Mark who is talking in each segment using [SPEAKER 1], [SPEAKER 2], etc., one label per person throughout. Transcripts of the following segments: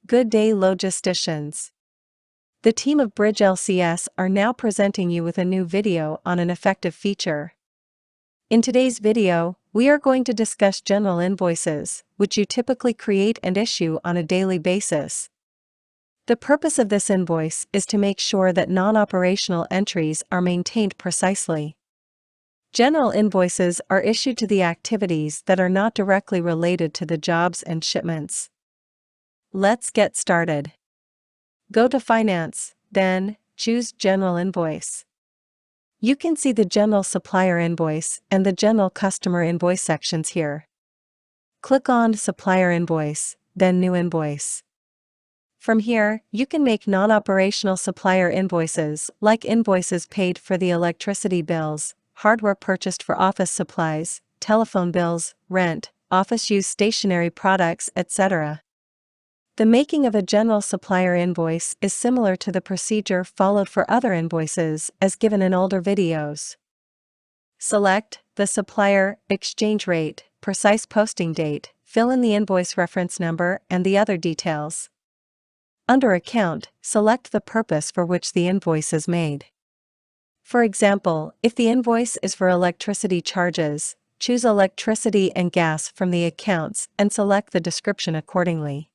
[SPEAKER 1] Good day, logisticians. The team of Bridge LCS are now presenting you with a new video on an effective feature. In today's video, we are going to discuss general invoices, which you typically create and issue on a daily basis. The purpose of this invoice is to make sure that non-operational entries are maintained precisely. General invoices are issued to the activities that are not directly related to the jobs and shipments. Let's get started. Go to Finance, then choose General Invoice. You can see the General Supplier Invoice and the General Customer Invoice sections here. Click on Supplier Invoice, then New Invoice. From here, you can make non-operational supplier invoices, like invoices paid for the electricity bills, hardware purchased for office supplies, telephone bills, rent, office use stationery products, etc. The making of a general supplier invoice is similar to the procedure followed for other invoices as given in older videos. Select the supplier, exchange rate, precise posting date, fill in the invoice reference number and the other details. Under Account, select the purpose for which the invoice is made. For example, if the invoice is for electricity charges, choose Electricity and Gas from the accounts and select the description accordingly.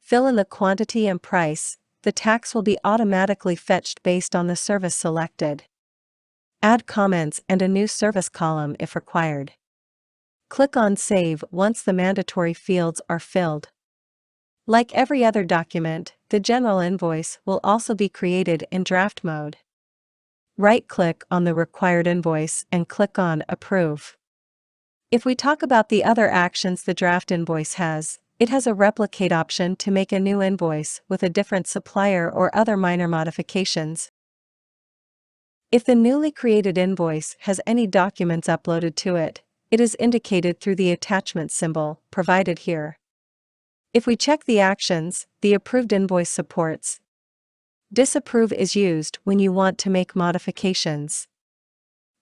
[SPEAKER 1] Fill in the quantity and price. The tax will be automatically fetched based on the service selected. Add comments and a new service column if required. Click on Save once the mandatory fields are filled. Like every other document, the general invoice will also be created in draft mode. Right-click on the required invoice and click on Approve. If we talk about the other actions the draft invoice has, it has a replicate option to make a new invoice with a different supplier or other minor modifications. If the newly created invoice has any documents uploaded to it, it is indicated through the attachment symbol provided here. If we check the actions, the approved invoice supports. Disapprove is used when you want to make modifications.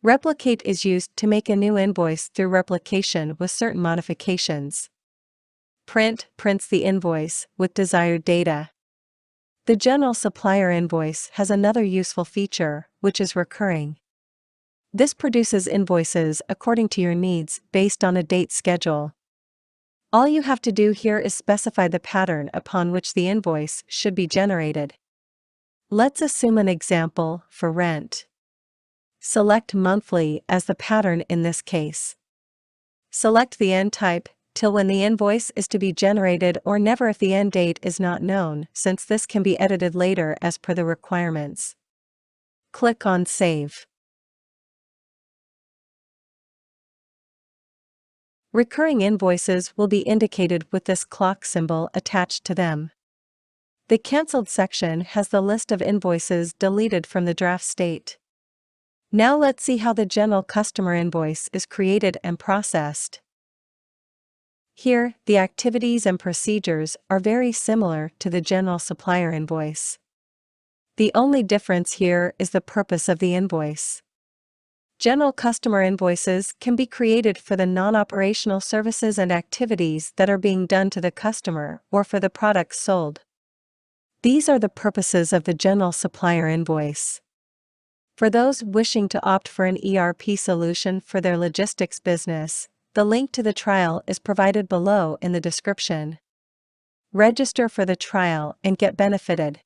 [SPEAKER 1] Replicate is used to make a new invoice through replication with certain modifications. Print prints the invoice with desired data. The general supplier invoice has another useful feature, which is recurring. This produces invoices according to your needs based on a date schedule. All you have to do here is specify the pattern upon which the invoice should be generated. Let's assume an example for rent. Select monthly as the pattern in this case. Select the end type, till when the invoice is to be generated or never if the end date is not known, since this can be edited later as per the requirements. Click on Save. Recurring invoices will be indicated with this clock symbol attached to them. The Cancelled section has the list of invoices deleted from the draft state. Now let's see how the general customer invoice is created and processed. Here, the activities and procedures are very similar to the general supplier invoice. The only difference here is the purpose of the invoice. General customer invoices can be created for the non-operational services and activities that are being done to the customer or for the products sold. These are the purposes of the general supplier invoice. For those wishing to opt for an ERP solution for their logistics business, the link to the trial is provided below in the description. Register for the trial and get benefited.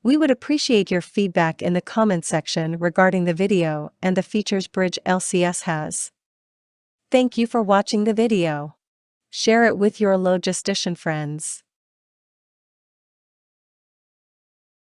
[SPEAKER 1] We would appreciate your feedback in the comment section regarding the video and the features Bridge LCS has. Thank you for watching the video. Share it with your logistician friends.